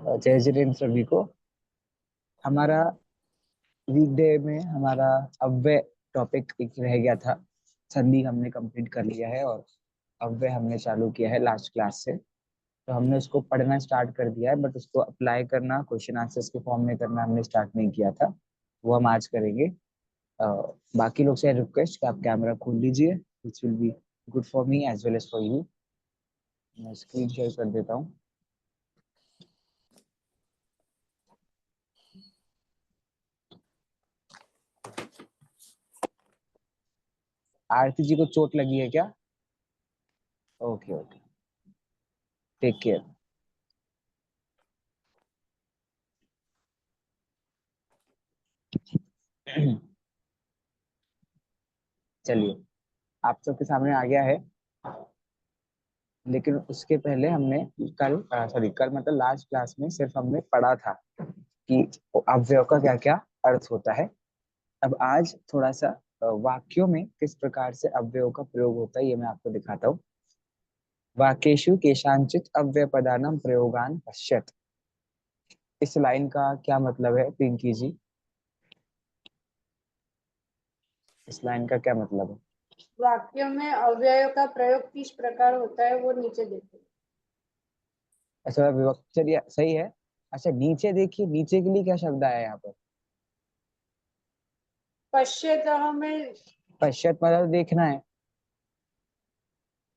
जय जिनेन्द्र सभी को। हमारा वीकडे में हमारा अव्यय टॉपिक एक रह गया था। संधि हमने कंप्लीट कर लिया है और अव्यय हमने चालू किया है लास्ट क्लास से। तो हमने उसको पढ़ना स्टार्ट कर दिया है, बट उसको अप्लाई करना क्वेश्चन आंसर्स के फॉर्म में करना हमने स्टार्ट नहीं किया था। वो हम आज करेंगे। बाकी लोग से रिक्वेस्ट कि आप कैमरा खोल लीजिए, which will be good for me as well as for you. मैं स्क्रीन शेयर कर देता हूँ। आरती जी को चोट लगी है क्या? Okay okay, take care. चलिए, आप सबके सामने आ गया है। लेकिन उसके पहले हमने कल मतलब लास्ट क्लास में सिर्फ हमने पढ़ा था कि अव्यय का क्या क्या अर्थ होता है। अब आज थोड़ा सा वाक्यों में किस प्रकार से अव्ययों का प्रयोग होता है ये मैं आपको दिखाता हूँ। वाक्येषु केषांचित अव्ययपदानां प्रयोगान पश्यत। इस लाइन का क्या मतलब है पिंकी जी? इस लाइन का क्या मतलब है? वाक्यों में अव्ययों का प्रयोग किस प्रकार होता है वो नीचे देखो। अच्छा, विभक्त, चलिए सही है। अच्छा, नीचे देखिए, नीचे के लिए क्या शब्द आया है यहाँ पर? पश्यतः में पश्चात मतलब देखना है।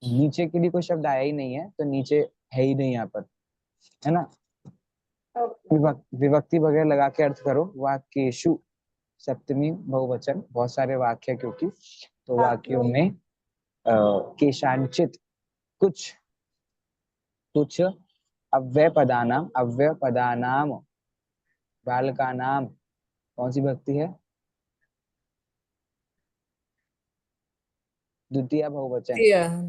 नीचे के लिए कोई शब्द आया ही नहीं है, तो नीचे है ही नहीं यहाँ पर, है ना। विभक्ति वगैरह लगा के अर्थ करो। वाक्येषु सप्तमी बहुवचन, बहुत सारे वाक्य क्योंकि, तो वाक्यों में केशांचित कुछ कुछ अव्यय पदानाम बालका नाम, कौन सी भक्ति है? द्वितीय बहुवचन,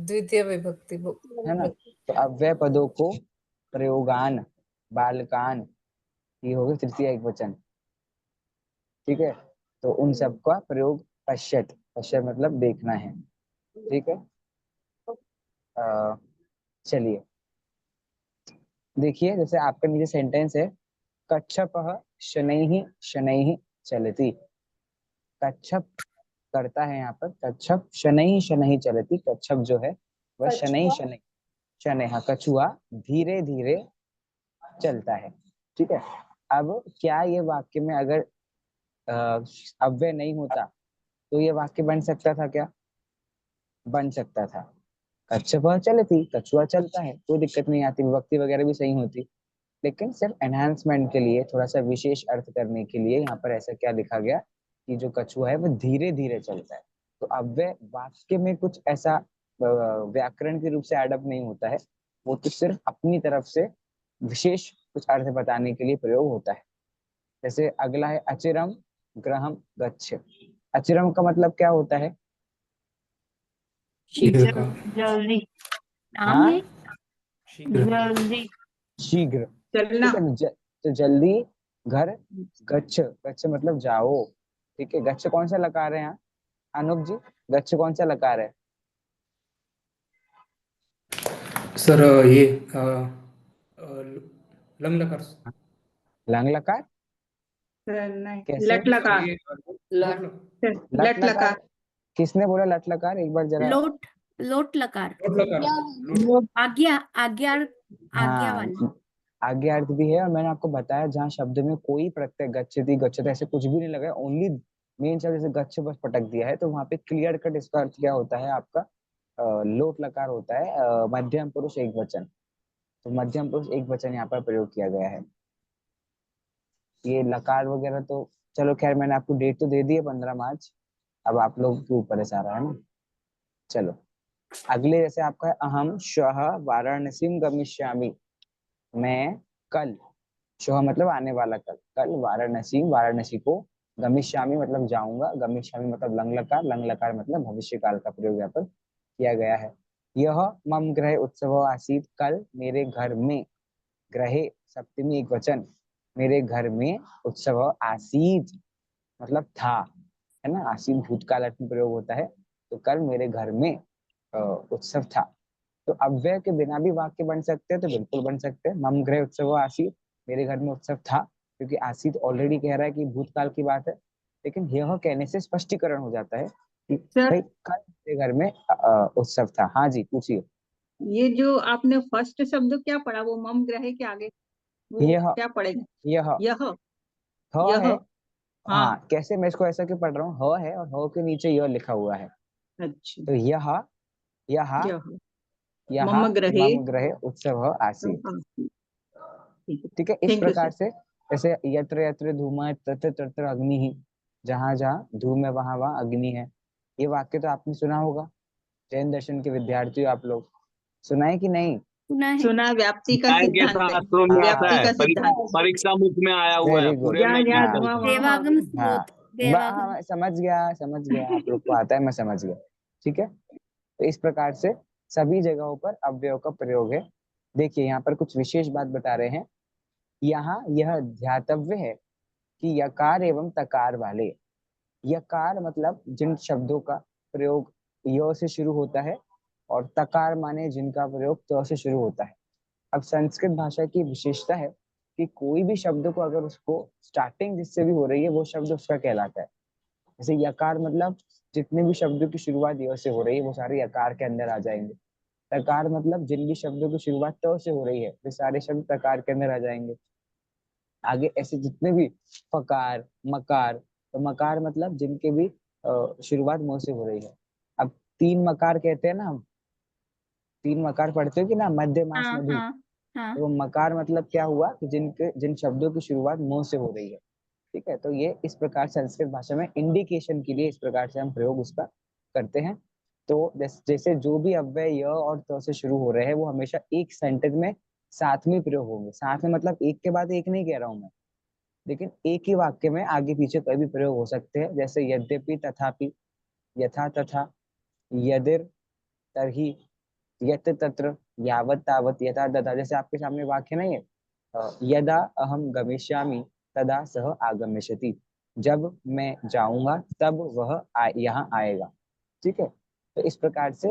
द्वितीय विभक्ति है ना। तो अव्यय पदों को प्रयोगान बालकान, ये हो गया तृतीय एक वचन। ठीक है, तो उन सब का प्रयोग पश्यत, पश्यत मतलब देखना है। ठीक है। चलिए देखिए, जैसे आपका नीचे सेंटेंस है, कच्छपः शनैः शनैः चलति। कच्छप करता है यहाँ पर, कच्छप शनैः शनैः चलति। कच्छप जो है वह शनैः शनैः, शनैः हाँ, कछुआ धीरे धीरे चलता है। ठीक है। अब क्या ये वाक्य में अगर अव्यय नहीं होता तो ये वाक्य बन सकता था क्या? बन सकता था। कच्छपः चलति, कछुआ चलता है, कोई दिक्कत नहीं आती, विभक्ति वगैरह भी सही होती। लेकिन सिर्फ एनहांसमेंट के लिए, थोड़ा सा विशेष अर्थ करने के लिए यहाँ पर ऐसा क्या लिखा गया कि जो कछुआ है वो धीरे धीरे चलता है। तो अव्यय वाक्य में कुछ ऐसा व्याकरण के रूप से एडअप नहीं होता है, वो तो सिर्फ अपनी तरफ से विशेष कुछ अर्थ बताने के लिए प्रयोग होता है। जैसे अगला है अचिरम ग्रहम गच्छ। अचिरम का मतलब क्या होता है? शीघ्र, जल्दी, नाम हाँ, है जल्दी शीघ्र। चलना। ठीक है, तो जल्दी घर। गच्छ, गच्छ मतलब जाओ। ठीक है, गच्छ कौन सा लकार है यहाँ? अनूप जी, गच्छ कौन सा लकार है? सर ये लम लकार। लंग लकार? नहीं, कैसे? लट लकार। लट लट लकार? लकार। किसने बोला लट लकार? एक बार जरा। लोट लोट लकार लकार आज्ञा आज्ञा आज्ञा हाँ, वाला। आगे अर्थ भी है, और मैंने आपको बताया जहाँ शब्द में कोई प्रत्यय गच्छति गच्छति ऐसे कुछ भी नहीं लगा, ओनली मेन शब्द जैसे गच्छ बस पटक दिया है, तो वहां पे क्लियर कट इसका अर्थ क्या होता है आपका? लोट लकार होता है, मध्यम पुरुष एक वचन। तो मध्यम पुरुष एक वचन यहाँ पर प्रयोग किया गया है। ये लकार वगैरह तो चलो खैर, मैंने आपको डेट तो दे दी है 15 मार्च। अब आप लोग के ऊपर है सारा, है ना। चलो अगले, जैसे आपका है अहम श्वः वाराणसीम गमिष्यामि। मैं कल, श्वः मतलब आने वाला कल, कल वाराणसी, वाराणसी को, गमिष्यामि मतलब जाऊंगा, गमिष्यामि मतलब लंग लकार, लंग लकार मतलब भविष्य काल का प्रयोग यहाँ पर किया गया है। यह मम गृह उत्सव आसीत, कल मेरे घर में, ग्रहे सप्तमी एक वचन, मेरे घर में उत्सव आसीत मतलब था, है ना। आसीत भूतकाल अर्थ में प्रयोग होता है। तो कल मेरे घर में उत्सव था। तो अव्यय के बिना भी वाक्य बन सकते हैं, तो बिल्कुल बन सकते हैं। मम गृह उत्सव आसीत, मेरे घर में उत्सव था, क्योंकि आसित ऑलरेडी कह रहा है कि भूतकाल की बात है, लेकिन यह कहने से स्पष्टीकरण हो जाता है कि सर भाई कल मेरे घर में उत्सव था। हाँ जी, पूछिए। ये जो आपने फर्स्ट शब्द क्या पढ़ा, वो मम ग्रह के आगे वो यह क्या पढ़ेगा? यह यह ह यह है। हाँ हाँ, कैसे मैं इसको ऐसा क्यों पढ़ रहा हूँ, ह है और ह के नीचे यह लिखा हुआ है, अच्छा तो यह यह यह यह मम ग्रहे मम ग्रहे उत्सव आसीत्। हाँ, ठीक है, ठीक है, इस थैंक यू प्रकार सर। से जैसे यत्र यत्र धूम तत्र तत्र अग्नि ही, जहां जहाँ धूम है वहां वहां अग्नि है। ये वाक्य तो आपने सुना होगा, जैन दर्शन के विद्यार्थी हो आप लोग, सुना है कि नहीं? सुना है। सुना, व्याप्ति का न्याय के सिद्धांत है, शास्त्रों में आता व्याप्ति है, का सिद्धांत। परीक्षा मुख में आया हुआ है, वेरी गुड। पूरे में जहाँ नहीं जहाँ है। धुआं वहाँ देवागम वहाँ हाँ, स्रोत, देवागम। हाँ, समझ गया आप लोग को आता है, मैं समझ गया। ठीक है, तो इस प्रकार से सभी जगहों पर अव्ययों का प्रयोग है। देखिए यहाँ पर कुछ विशेष बात बता रहे हैं। यहाँ यह ध्यातव्य है कि यकार एवं तकार वाले, यकार मतलब जिन शब्दों का प्रयोग य से शुरू होता है, और तकार माने जिनका प्रयोग त से शुरू होता है। अब संस्कृत भाषा की विशेषता है कि कोई भी शब्द को अगर उसको स्टार्टिंग जिससे भी हो रही है वो शब्द उसका कहलाता है। जैसे यकार मतलब जितने भी शब्दों की शुरुआत य से हो रही है वो सारे यकार के अंदर आ जाएंगे। तकार मतलब जिन भी शब्दों की शुरुआत त से हो रही है वे सारे शब्द तकार के अंदर आ जाएंगे। आगे ऐसे जितने भी फकार, मकार, तो मकार मतलब जिनके भी शुरुआत मुंह से हो रही है। अब तीन मकार कहते हैं ना हम, तीन मकार पढ़ते हो कि ना, मध्य मास हाँ मधु, हाँ हाँ। तो वो मकार मतलब क्या हुआ कि जिन शब्दों की शुरुआत मुंह से हो रही है। ठीक है, तो ये इस प्रकार संस्कृत भाषा में इंडिकेशन के लिए इस प्रकार से हम प्रयोग उसका करते हैं। तो जैसे जो भी अव्यय य और त से शुरू हो रहे हैं वो हमेशा एक सेंटेंस में साथ में प्रयोग होंगे। साथ में मतलब एक के बाद एक नहीं कह रहा हूं मैं, लेकिन एक ही वाक्य में आगे पीछे कोई भी प्रयोग हो सकते हैं। जैसे यद्यपि, तथापि, यथा तथा, यदिर तरहि, यत तत्र, यावत तावत, यथा तथा। जैसे आपके सामने वाक्य नहीं है, यदा अहम गमिष्यामि तदा सह आगमिष्यति, जब मैं जाऊंगा तब वह यहाँ आएगा। ठीक है, तो इस प्रकार से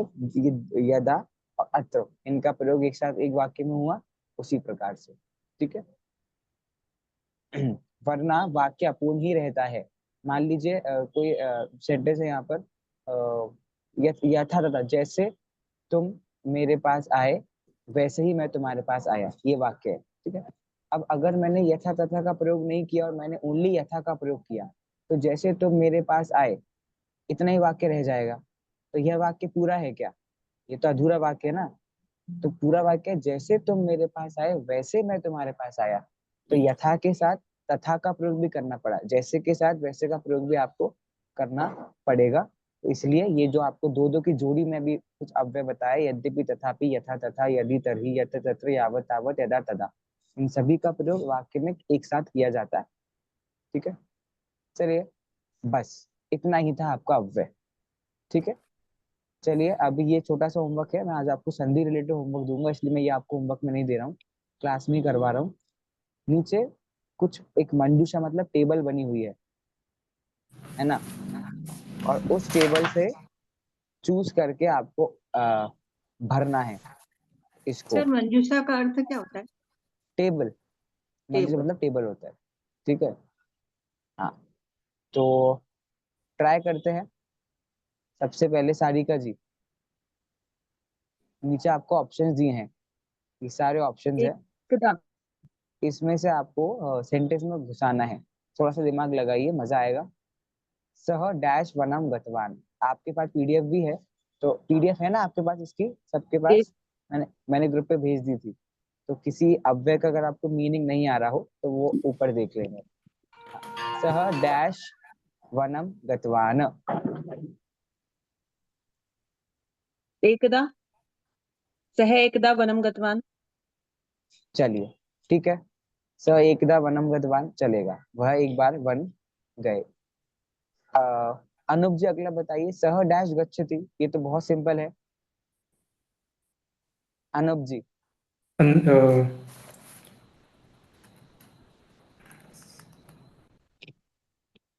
यदा और अत्र इनका प्रयोग एक साथ एक वाक्य में हुआ, उसी प्रकार से। ठीक है, वरना वाक्य अपूर्ण ही रहता है। मान लीजिए कोई सेंटेंस है यहाँ पर, यथा तथा, जैसे तुम मेरे पास आए वैसे ही मैं तुम्हारे पास आया, ये वाक्य है। ठीक है, अब अगर मैंने यथा तथा का प्रयोग नहीं किया और मैंने ओनली यथा का प्रयोग किया, तो जैसे तुम मेरे पास आए इतना ही वाक्य रह जाएगा। तो यह वाक्य पूरा है क्या? ये तो अधूरा वाक्य है ना। तो पूरा वाक्य जैसे तुम मेरे पास आए वैसे मैं तुम्हारे पास आया, तो यथा के साथ तथा का प्रयोग भी करना पड़ा, जैसे के साथ वैसे का प्रयोग भी आपको करना पड़ेगा। तो इसलिए ये जो आपको दो दो की जोड़ी में भी कुछ अव्यय बताया, यद्यपि, तथापि, यथा तथा, यदि तरहि, यत तत्र, यावत तावत, यदा तदा, इन सभी का प्रयोग वाक्य में एक साथ किया जाता है। ठीक है, चलिए बस इतना ही था आपका अव्यय। ठीक है, चलिए अभी ये छोटा सा होमवर्क है, मैं आज आपको संधि रिलेटेड होमवर्क दूंगा, इसलिए मैं ये आपको होमवर्क में नहीं दे रहा हूँ, क्लास में ही करवा रहा हूँ। नीचे कुछ एक मंजूषा मतलब टेबल बनी हुई है ना, और उस टेबल से चूज करके आपको भरना है इसको। सर मंजूषा का अर्थ क्या होता है? टेबल, मंजूषा टेबल। मतलब टेबल होता है। ठीक है, हाँ, तो ट्राई करते हैं। सबसे पहले सारिका जी, नीचे आपको ऑप्शंस दिए हैं, ये सारे ऑप्शंस है, एकदम। इसमें से आपको सेंटेंस में घुसाना है। थोड़ा सा दिमाग लगाइए, मजा आएगा। सह डैश वनम गतवान, आपके पास पीडीएफ भी है, तो पीडीएफ है ना आपके पास इसकी, सबके एक पास? मैंने ग्रुप पे भेज दी थी। तो किसी अव्यय का अगर आपको मीनिंग नहीं आ रहा हो तो वो ऊपर देख लेंगे। सह डैश वनम गतवान, एकदा, सह एकदा वनम गतवान। चलिए ठीक है, स एकदा वनम गतवान चलेगा, वह एक बार वन गए। अनुप जी अगला बताइए, सह डैश गच्छति, ये तो बहुत सिंपल है। अनुप जी, अन- अ,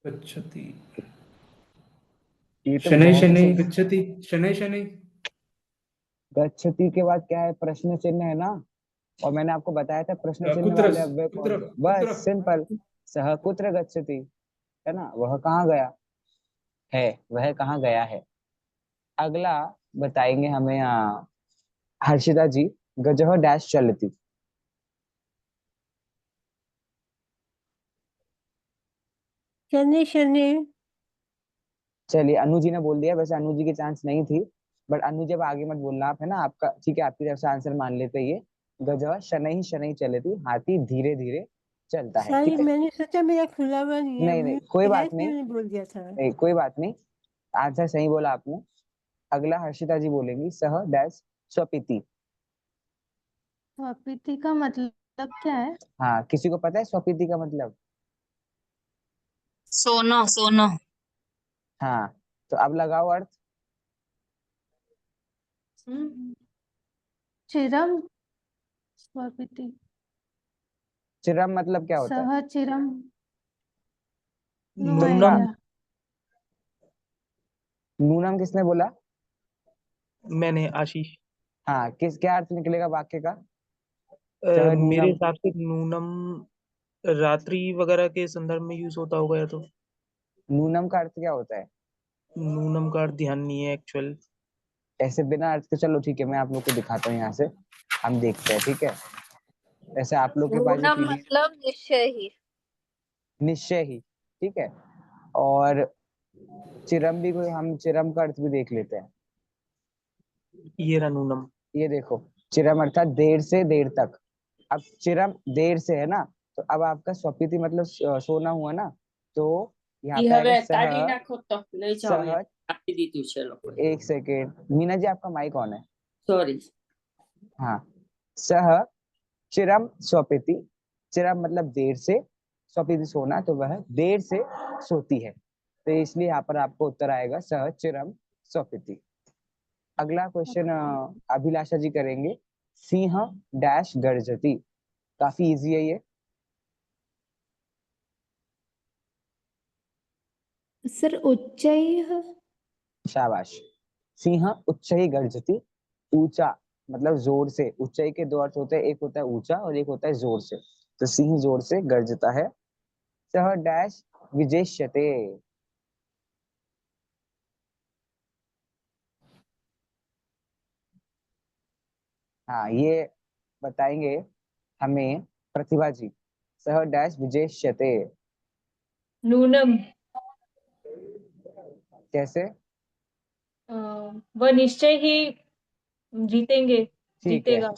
गच्छति, ये तो शनैः बहुत ही शनैः सिंपल। गच्छति, शनैः शनैः। गच्छति के बाद क्या है, प्रश्न चिन्ह है ना, और मैंने आपको बताया था प्रश्न चिन्ह कुत्र वाले अव्यय कौन कुत्र से? बस कुत्र सिंपल, सह कुत्र गच्छति, है ना, वह कहाँ गया है, वह कहाँ गया है। अगला बताएंगे हमें हर्षिता जी, गजः डैश चलती। शनि शनि चलिए अनु जी ने बोल दिया, वैसे अनु जी की चांस नहीं थी, बट अनु जब आगे मत बोलना आप, है ना, आपका ठीक है, आपकी तरफ से आंसर मान लेते हैं ये। गजः शनैः शनैः चलति, हाथी धीरे धीरे चलता है, सॉरी ठीक है। मैंने सोचा मेरा खुला हुआ नहीं है, नहीं नहीं म्यूट कोई है बात इसलिए नहीं, मैंने बोल दिया था। नहीं कोई बात नहीं, आंसर सही बोला आपने। अगला हर्षिता जी बोलेंगी, सह डैश स्वपिति। स्वपिति का मतलब क्या है? हाँ, किसी को पता है स्वपिति का मतलब? सोना सोना। हाँ, तो अब लगाओ अर्थ। चिरम स्वपिति चिरम मतलब क्या होता है? सह चिरम नो तुक्का। आइडिया। नूनम किसने बोला? मैंने आशीष। हाँ, किस क्या अर्थ निकलेगा वाक्य का? मेरे नूनम, हिसाब से नूनम रात्रि वगैरह के संदर्भ में यूज होता होगा, या तो नूनम का अर्थ क्या होता है? नूनम का अर्थ ध्यान नहीं है एक्चुअल। ऐसे बिना अर्थ के, चलो ठीक है, मैं आप लोग को दिखाता हूँ यहाँ से, हम देखते हैं, ठीक है। ऐसे आप लोग के पास जो पूनम पीडीएफ, मतलब निश्चय ही। निश्चय ही, ठीक है। और चिरम भी, कोई हम चिरम का अर्थ भी देख लेते हैं। ये रहा नूनम। ये देखो, चिरम अर्थात देर से देर तक। अब चिरम देर से है ना, तो अब आपका स्वपिति मतलब सोना हुआ ना, तो यहाँ पे आएगा सह। एक सेकेंड, मीना जी आपका माइक ऑन है। सॉरी। हाँ, सह चिरम स्वपिति, चिरम मतलब देर से, स्वपिति सोना, तो वह देर से सोती है, तो इसलिए यहाँ पर आपको उत्तर आएगा सह चिरम स्वपिति। अगला क्वेश्चन अभिलाषा जी करेंगे, सिंह डैश गर्जति। काफी इजी है ये। सर उच्चैः शाबाश। सिंह उच्चैः गर्जति, ऊंचा मतलब जोर से। ऊंचाई के दो अर्थ होते हैं, एक होता है ऊंचा और एक होता है जोर से, तो सिंह जोर से गर्जता है। सह डैश विजेष्यते। हाँ, ये बताएंगे हमें प्रतिभा जी, सह डैश विजेष्यते। नूनम कैसे? वह निश्चय ही जीतेंगे, ठीक है, जीतेगा।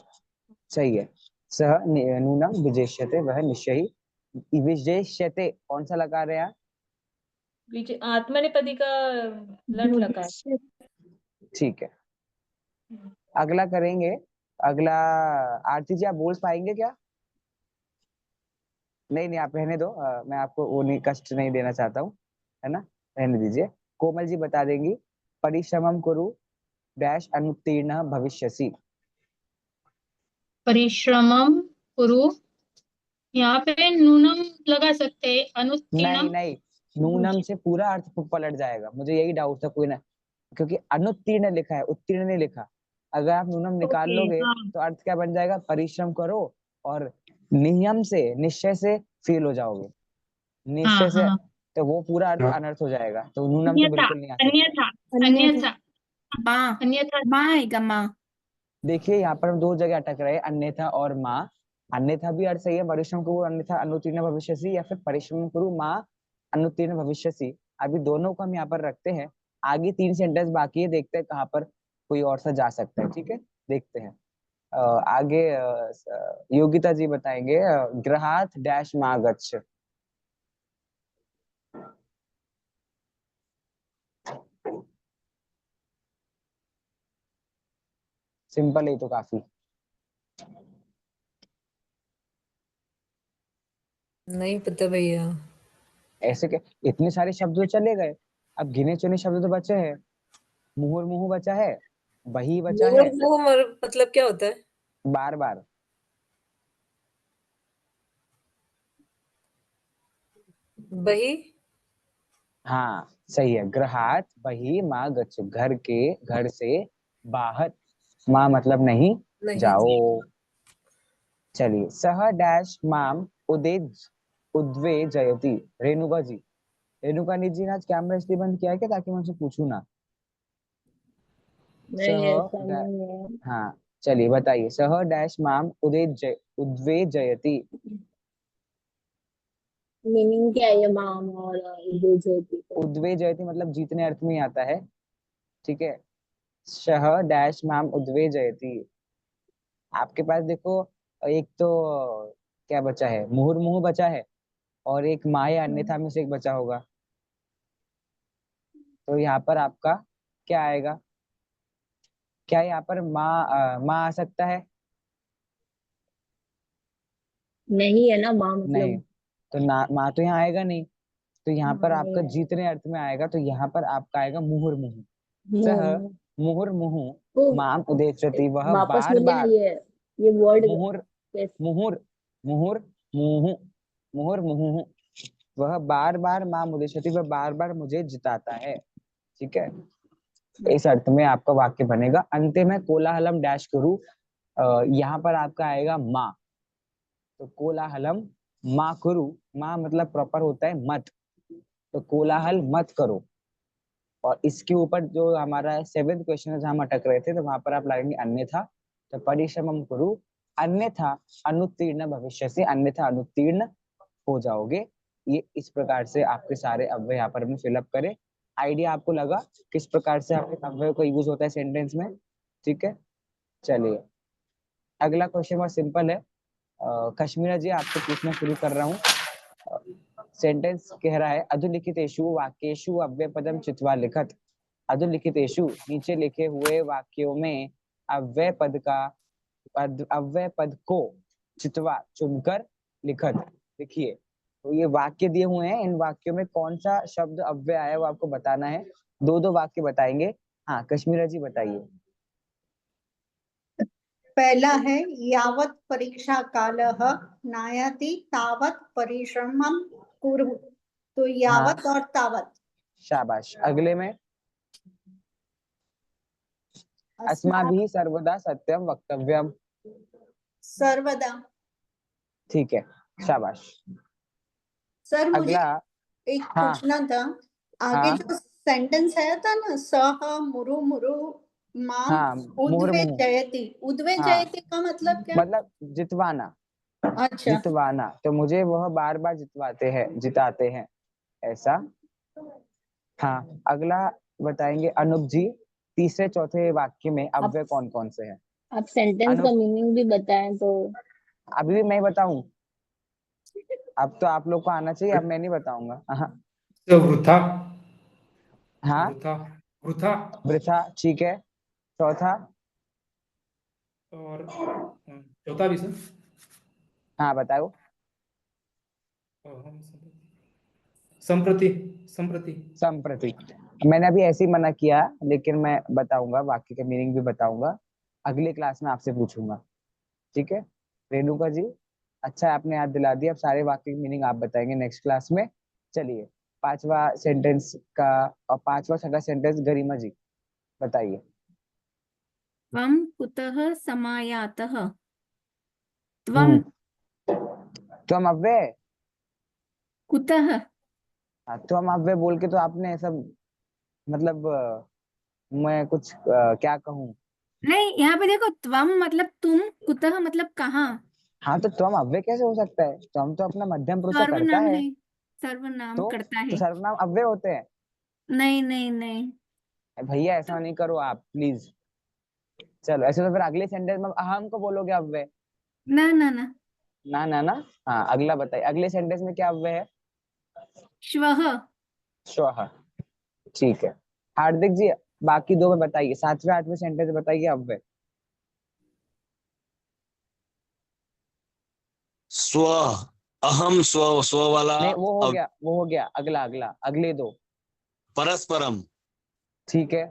सही है। सह नूनम विजेष्यते, वह निश्चय ही। विजेष्यते कौन सा लगा रहे हैं आप? आत्मनेपदी का लट लगा है। ठीक है, अगला करेंगे। अगला आरती जी आप बोल पाएंगे क्या? नहीं नहीं, आप रहने दो, मैं आपको वो नहीं, कष्ट नहीं देना चाहता हूँ, है ना, रहने दीजिए। कोमल जी बता देंगी, परिश्रमम कुरु डैश अनुत्तीर्ण भविष्यसि। परिश्रमम कुरु, यहाँ पे नूनम लगा सकते हैं, नहीं अनुत्तीर्णम। नहीं, नूनम से पूरा अर्थ पलट जाएगा, मुझे यही डाउट था, कोई ना, क्योंकि अनुत्तीर्ण लिखा है, उत्तीर्ण नहीं लिखा। अगर आप नूनम निकाल ओके लोगे हाँ तो अर्थ क्या बन जाएगा, परिश्रम करो और नियम से निश्चय से फेल हो जाओगे, हाँ निश्चय से, हाँ। तो वो पूरा अर्थ हाँ। अनर्थ हो जाएगा, तो नूनम तो अन्यथा बिल्कुल नहीं आ सकता। अन्यथा अन्यथा अन्यथा माँ अन्यथा माँ आएगा माँ। देखिए यहाँ पर हम दो जगह अटक रहे हैं, अन्यथा और माँ। अन्यथा भी अर्थ सही है, परिश्रम करो अन्यथा अनुत्तीर्ण भविष्यसि, या फिर परिश्रम करो माँ अनुत्तीर्ण भविष्यसि। अभी दोनों को हम यहाँ पर रखते हैं, आगे 3 सेंटेंस बाकी है, देखते हैं कहाँ पर कोई और सा जा सकता है, ठीक है, देखते हैं। आगे योगिता जी बताएंगे, गृहात डैश माँ गच्छ। सिंपल है तो काफी। नहीं पता भैया। ऐसे के इतने सारे शब्द तो चले गए, अब गिने चुने शब्द तो बचे हैं। मुहुर्मुहु बचा है, बही बचा है, मतलब क्या होता है? बार बार। बही। हाँ सही है, गृहात बही माँ गच्छ, घर के, घर से बाहर, माँ मतलब नहीं नहीं जाओ। चलिए, सह डैश माम उद्वे जयति। रेणुका जी, रेणुका जी ने आज कैमरा इसलिए बंद किया है क्या, ताकि मैं उनसे पूछूं ना। नहीं, ऐसा सह नहीं है। हाँ, चलिए बताइए, सह डैश माम उद्वे जयति। मीनिंग क्या है माम और उदय ज्योति का? उद्वे जयति मतलब जीतने अर्थ में ही आता है, ठीक है। सह डैश माम उद्वे जयति। आपके पास देखो, एक तो क्या बचा है, मुहुर्मुहु बचा है, और एक माँ या अन्यथा में से एक बचा होगा। तो यहाँ पर आपका क्या आएगा, क्या यहाँ पर माँ आ सकता है? नहीं है ना माँ नहीं, मतलब। तो ना माँ तो यहाँ आएगा नहीं। तो यहाँ पर नहीं आपका है। जीतने अर्थ में आएगा, तो यहाँ पर आपका आएगा मुहुर्मुहु। सह हम्म, मुहुर्मुहु तो माम उदेष्यति। वह वापस बार बोलिए ना, बार ये वर्ड मुहुर कैसे? मुहुर मुहुर मुहु मुहुर मुहु, वह बार बार माम उदेष्यति, वह बार बार मुझे जिताता है, ठीक है। इस अर्थ में आपका वाक्य बनेगा। अंत्य में कोलाहलम डैश करूं, यहाँ पर आपका आएगा माँ। तो कोलाहलम माँ करूं, माँ मतलब प्रॉपर होता है मत, तो कोलाहल मत करो। और इसके ऊपर जो हमारा 7th क्वेश्चन है, जहां हम अटक रहे थे, तो वहां पर आप लगाएंगे अन्यथा। तो परिश्रमम करूं, अन्यथा अनुत्तीर्ण भविष्यसि, अन्यथा अनुत्तीर्ण हो जाओगे। ये इस प्रकार से आपके सारे अव्यय यहाँ पर हमने फिलअप करे। आइडिया आपको लगा किस प्रकार से आपके अव्यय का यूज होता है सेंटेंस में, ठीक है। चलिए, अगला क्वेश्चन बहुत सिंपल है। कश्मीरा जी, आपसे पूछना शुरू कर रहा हूँ। सेंटेंस कह रहा है, अधुलिखितेषु वाक्येषु अव्यय पदम चित्वा लिखत। अधुलिखितेषु, नीचे लिखे हुए वाक्यों में अव्यय पद अव्यय पद को चित्वा, चुनकर लिखत, लिखिए। तो ये वाक्य दिए हुए हैं, इन वाक्यों में कौन सा शब्द अव्यय आया वो आपको बताना है। 2-2 वाक्य बताएंगे। हाँ, कश्मीरा जी बताइए। पहला है यावत् परीक्षा कालः नायाति तावत् परिश्रमं कुरु। तो यावत् और तावत्। शाबाश। अगले में, अस्माभिः सर्वदा सत्यम वक्तव्यम। सर्वदा। ठीक है, शाबाश। सर मुझे अगला, एक हाँ पूछना था, आगे हाँ जो सेंटेंस आया था ना, सह मुरु मुरु माम हाँ, उद्वे मुहुर्मुहु, जयति। उद्वे हाँ जयति का मतलब क्या? मतलब जितवाना, अच्छा, जितवाना। तो मुझे वह बार बार जिताते हैं, ऐसा। हाँ, अगला बताएंगे अनूप जी, तीसरे चौथे वाक्य में अव्यय कौन कौन से हैं। आप सेंटेंस का अनूप, मीनिंग भी बताएं तो। अभी भी मैं बताऊं? अब तो आप लोग को आना चाहिए, अब मैं नहीं बताऊंगा। तो वृथा, हाँ, वृथा, वृथा। वृथा, ठीक है। चौथा, और चौथा भी सर। हाँ बताओ। संप्रति, संप्रति। संप्रति, मैंने अभी ऐसे ही मना किया, लेकिन मैं बताऊंगा, वाक्य का मीनिंग भी बताऊंगा, अगले क्लास में आपसे पूछूंगा, ठीक है। रेणुका जी, अच्छा आपने याद दिला दिया, अब सारे वाक्य की मीनिंग आप बताएंगे नेक्स्ट क्लास में। चलिए, पांचवा सेंटेंस का, और पांचवा छठा सेंटेंस गरिमा जी बताइए। त्वं कुतः समायातः। त्वं हम्म, तो हम अव्यय, कुतः। हाँ, तो हम अव्यय बोल के तो आपने सब, मतलब मैं कुछ क्या कहूँ। नहीं, यहाँ पे देखो, त्वं मतलब तुम, कुतः मतलब कहाँ। हाँ, तो तुम अव्यय कैसे हो सकता है, तुम तो अपना मध्यम पुरुष का करता सर्वनाम है। है, सर्वनाम तो करता तो है। सर्वनाम अव्यय होते हैं। नहीं नहीं नहीं। भैया ऐसा नहीं करो आप प्लीज। चलो, ऐसे तो फिर अगले सेंटेंस में अहम को बोलोगे अव्यय। ना ना ना। ना ना ना। हाँ, अगला बताइए, अगले सेंटेंस में क्या अव्यय है? श्वः। श्वः, ठीक है। हार्दिक जी, बाकी दो में बताइए, 7वें 8वें सेंटेंस बताइए अव्यय। स्व, अहम स्व, स्व वाला नहीं, वो हो गया, वो हो गया, अगला अगला, अगले दो। परस्परम। ठीक है,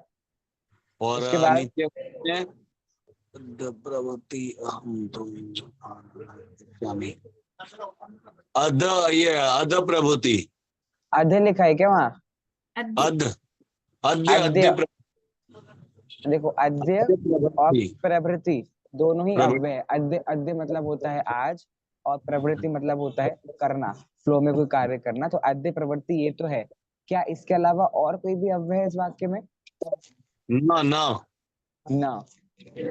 और उसके बाद नीचे में प्रवृत्ति अहम तुम स्वामी। अध, ये अध प्रभुति। अध्य लिखा है क्या वहाँ? अद्य। अध, अद्य, अद्य, अद्य देखो अद्य और प्रभृति, दोनों ही प्रवृत्ति। अव्यय है। अद्य अद्य मतलब होता है आज, और प्रवृत्ति मतलब होता है करना, फ्लो में कोई कार्य करना। तो अद्य प्रवृत्ति ये तो है। क्या इसके अलावा और कोई भी अव्यय है इस वाक्य में? न न ना।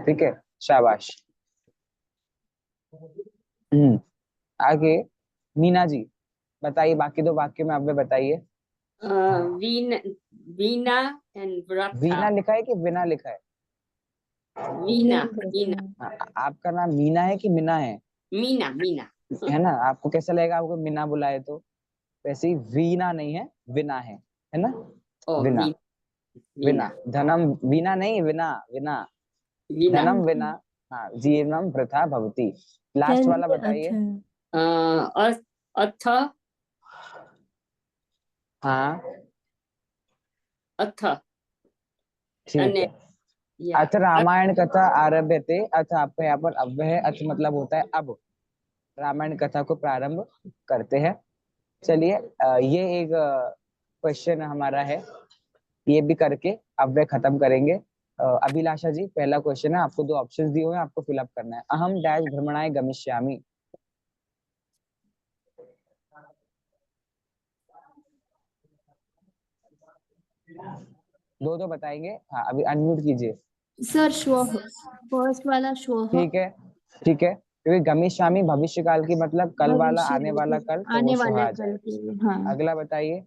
ठीक है, शाबाश। आगे मीना जी बताइए, बाकी दो वाक्य में अव्यय बताइए। वीना वीना एंड वीणा व्रथा। लिखा है कि विना लिखा है? वीना वीना आपका नाम मीना है कि मीना है? मीना मीना। है ना? आपको कैसा लगेगा आपको मीना बुलाए तो? वैसे ही वीणा नहीं है, विना है ना? ओ विना, वीना विना। धनम वीणा नहीं, विना विना। वीना। धनम विना, हाँ, जीवनम वृथा भवति। लास्ट वाला बताइए। अथ हाँ अथ ठीक है। अथ रामायण कथा आरभ्यते। अथ आपका यहाँ पर अव्यय है, अथ मतलब होता है अब। रामायण कथा को प्रारंभ करते हैं। चलिए ये एक क्वेश्चन हमारा है, ये भी करके अव्यय खत्म करेंगे। अभिलाषा जी पहला क्वेश्चन है, आपको दो ऑप्शंस दिए हुए हैं, आपको फिलअप करना है। अहम डैश भ्रमणाय गमिष्यामि। दो दो बताएंगे। हाँ अभी अनम्यूट कीजिए। सर श्वः, फर्स्ट वाला श्वः। ठीक है, ठीक है, क्योंकि गमिष्यामि भविष्य काल की मतलब कल वाला, भविष्य आने वाला कल, तो वो आने श्वः वाले आ कल जाएगा। के लिए, हाँ। अगला बताइए।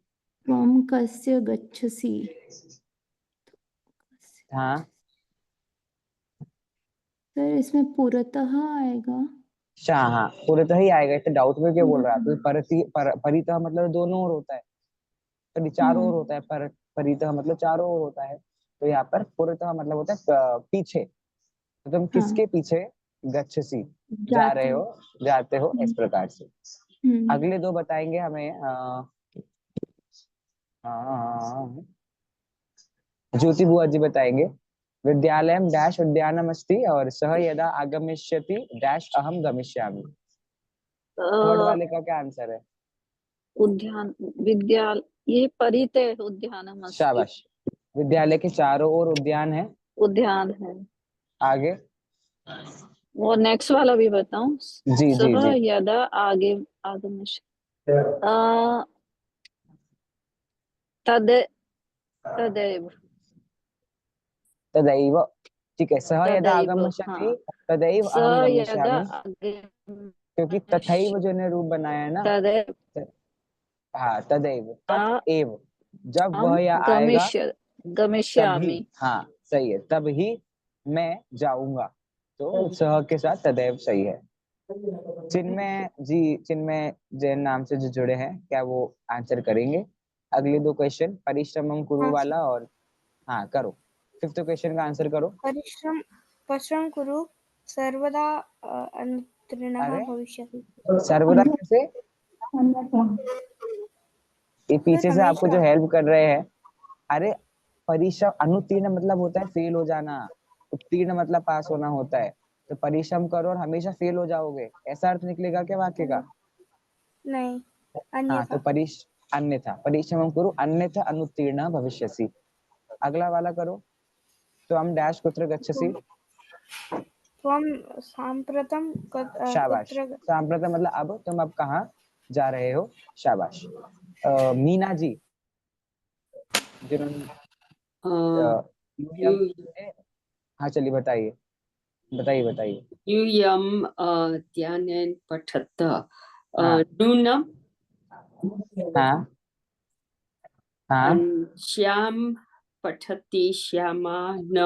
त्वं कस्य गच्छसि। हाँ सर इसमें पुरतः आएगा। शाह, हाँ पूर्णतः ही आएगा, इतने डाउट में क्यों बोल रहा है? तो परितः मतलब दोनों ओर होता है, तो चारों ओर होता है। परितः मतलब चारों ओर होता है। तो यहाँ पर पुरतः मतलब होता है पीछे। तो तुम किसके पीछे? गच्छसि, जा रहे हो, जाते हो, इस प्रकार से। अगले दो बताएंगे हमें। ज्योति बुआ जी बताएंगे। विद्यालयम डैश उद्यानम अस्ति और सह यदा आगमिष्यति डैश अहम गमिष्यामि। थर्ड वाले का क्या आंसर है? उद्यान विद्यालय, ये परिते उद्यानम अस्ति। शाबाश। विद्यालय के चारों ओर उद्यान है। उद्यान है। आगे वो नेक्स्ट वाला भी बताऊं? जी जी सह जी। यदा आगे आगमिष्य तद तदैव तदैव। ठीक है, सह यदा तदैव हाँ। आगमिष्यति तदैव स अहम यदा गमिष्यामि। आगे क्योंकि तथैव जो ने रूप बनाया है ना, तदैव हाँ तदैव, आ- तथैव, जब हम वह या आएगा गमिष्यामि। तभी, हाँ सही है, तब ही मैं जाऊंगा। तो सह के साथ तदैव सही है। चिन्मय जी, चिन्मय जैन नाम से जो जुड़े हैं, क्या वो आंसर करेंगे अगले दो क्वेश्चन? परिश्रमम कुरु वाला और, हाँ करो, फिफ्थ क्वेश्चन का आंसर करो। परिश्रम कुरु सर्वदा अनुत्तीर्णः अरे भविष्यति। सर्वदा कैसे? ये पीछे से आपको जो हेल्प कर रहे हैं। अरे परिश्रम, अनुत्तीर्ण मतलब होता है फेल हो जाना, उत्तीर्ण मतलब पास होना होता है। तो परिश्रम करो और हमेशा फेल हो जाओगे, ऐसा अर्थ निकलेगा क्या वाक्य का? नहीं, हाँ तो अन्यथा परिश्रम करो अन्यथा अनुत्तीर्ण भविष्यसि। अगला वाला करो। तो हम डैश कुत्र गच्छसि। त्वं साम्प्रतं शाबाश। कुत्र सांप्रतम मतलब अब, तुम अब कहाँ जा रहे हो? शाबाश। मीना जी जिन्होंने हाँ चलिए बताइए, बताइए बताइए। यूयं ध्यानेन पठत हाँ नूनं हाँ हाँ। श्याम पठति श्यामा न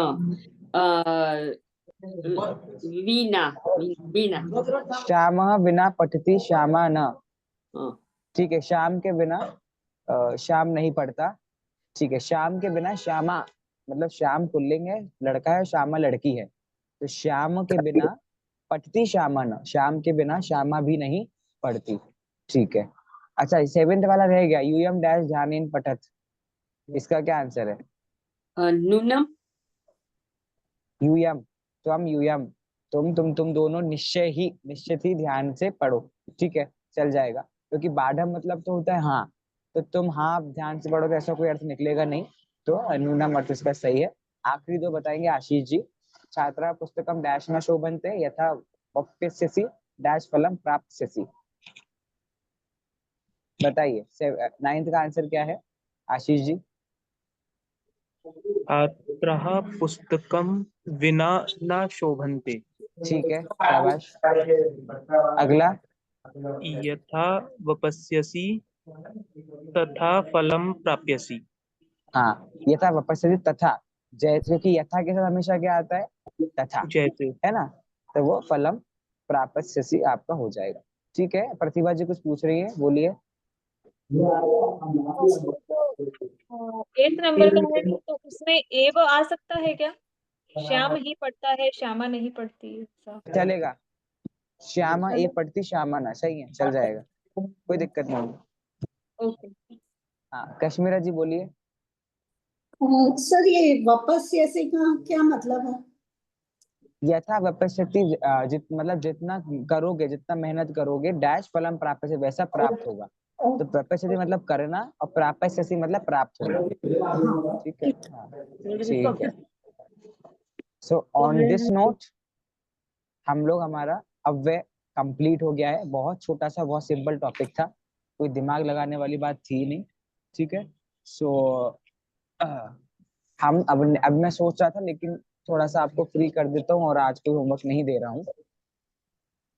वीणा वीणा। श्यामः विना पठति श्यामा न। हाँ। ठीक है, श्याम के बिना श्याम नहीं पढ़ता। ठीक है, श्याम के बिना श्यामा मतलब श्याम पुल्लिंग है, लड़का है, श्यामा लड़की है। तो श्याम के बिना पठती श्यामा न, श्याम के बिना श्यामा भी नहीं पढ़ती। ठीक है। अच्छा सेवेंथ वाला रह गया, यूयम डैश ध्यानेन पठत, इसका क्या आंसर है? नूनम यूयम, तो हम यूयम, तुम दोनों निश्चित ही ध्यान से पढ़ो। ठीक है, चल जाएगा, क्योंकि बाढ़म मतलब तो होता है हाँ। तो तुम हाँ ध्यान से पढ़ो तो ऐसा कोई अर्थ निकलेगा नहीं। तो न्यूनम अर्थ इसका सही है। आखिरी दो बताएंगे आशीष जी। छात्रा पुस्तकम डैश न शोभन्ते यथा वप्यस्यसि डैश फलम प्राप्स्यसि। बताइए 9th का आंसर क्या है आशीष जी? छात्राः पुस्तकं विना न शोभन्ते ठीक है, शाबाश। अगला, यथा वपस्यसि तथा फलं प्राप्यसि। हाँ, यथा वपस्यति तथा, जैसे, क्योंकि यथा के साथ हमेशा क्या आता है? तथा, जैसे है ना? तो वो फलम प्राप्स्यसि आपका हो जाएगा। ठीक है, प्रतिभा जी कुछ पूछ रही है, बोलिए। एक नंबर का है तो उसमें एव आ सकता है क्या? श्याम ही पढ़ता है, श्यामा नहीं पढ़ती, ऐसा। चलेगा, श्यामा ए पढ़ती श्यामा ना, सही है, चल जाएगा, कोई दिक्कत नहीं। ओके। हाँ, कश्मीरा जी बोलिए। सर ये वपस्य से का क्या मतलब है? यथा वपस्यति, मतलब जितना करोगे, जितना मेहनत करोगे, डैश फलम प्राप्त से वैसा प्राप्त होगा। तो वपस्यति मतलब करना और प्राप्स्यसि मतलब प्राप्त होना। ठीक है, हाँ, ठीक है। सो ऑन दिस नोट हम लोग, हमारा अव्यय कंप्लीट हो गया है। बहुत छोटा सा, बहुत सिंपल टॉपिक था, कोई दिमाग लगाने वाली बात थी नहीं। ठीक है, सो हम अब मैं सोच रहा था, लेकिन थोड़ा सा आपको फ्री कर देता हूँ और आज कोई होमवर्क नहीं दे रहा हूँ,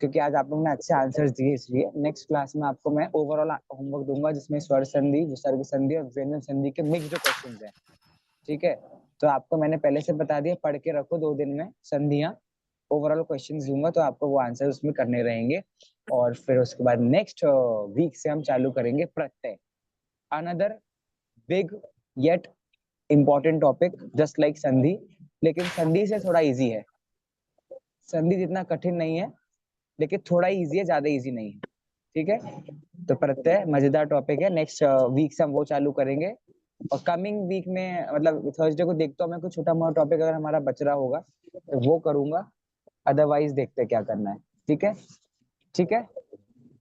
क्योंकि आज आप लोगों ने अच्छे आंसर्स दिए, इसलिए नेक्स्ट क्लास में आपको मैं ओवरऑल होमवर्क दूंगा, जिसमें स्वर संधि, विसर्ग संधि और व्यंजन संधि के मिक्स्ड क्वेश्चंस हैं। ठीक है, तो आपको मैंने पहले से बता दिया, पढ़ के रखो 2 दिन में संधियां, ओवरऑल क्वेश्चंस दूंगा, तो आपको वो आंसर उसमें करने रहेंगे। और फिर उसके बाद नेक्स्ट वीक से हम चालू करेंगे प्रत्यय, another big yet important topic, just like संधि, लेकिन संधि से थोड़ा इजी है। संधि जितना कठिन नहीं है, लेकिन थोड़ा इजी है, ज्यादा इजी नहीं है। ठीक है, तो प्रत्यय मजेदार टॉपिक है, नेक्स्ट वीक से हम वो चालू करेंगे। और कमिंग वीक में, मतलब थर्सडे को देखता हूँ मैं, कुछ छोटा मोटा टॉपिक अगर हमारा बच रहा होगा तो वो करूंगा, अदरवाइज देखते क्या करना है। ठीक है, ठीक है,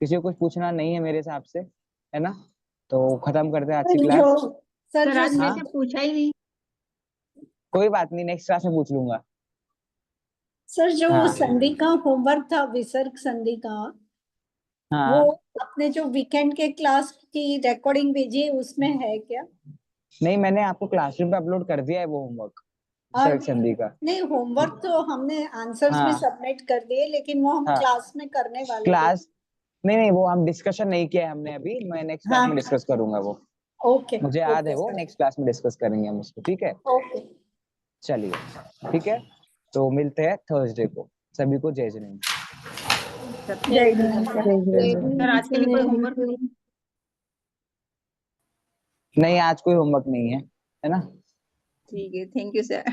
किसी को कुछ पूछना नहीं है मेरे हिसाब से, है ना? तो खत्म करते हैं आज की क्लास। सर आज हाँ? मैंने पूछा ही नहीं। कोई बात नहीं, नेक्स्ट क्लास में पूछ लूंगा। सर जो हाँ। संधि का होमवर्क था, विसर्ग संधि का, हाँ, वो अपने जो वीकेंड के क्लास की रिकॉर्डिंग भेजी है उसमें है क्या? नहीं, मैंने आपको क्लासरूम पे अपलोड कर दिया है वो होमवर्क, विसर्ग संधि का। नहीं, होमवर्क तो हमने आंसर्स भी हाँ, सबमिट कर दिए, लेकिन वो हम हाँ, क्लास में करने वाले थे। क्लास नहीं, वो हम डिस्कशन नहीं किया है हमने अभी, मैं नेक्स्ट क्लास में डिस्कस करूंगा वो। ओके, मुझे याद है, वो नेक्स्ट क्लास में डिस्कस करेंगे हम उसको। ठीक है, ओके। चलिए, ठीक है, तो मिलते हैं थर्सडे को। सभी को जय जय। सर आज के लिए कोई होमवर्क नहीं? नहीं, आज कोई होमवर्क नहीं है, है ना? ठीक है, थैंक यू सर।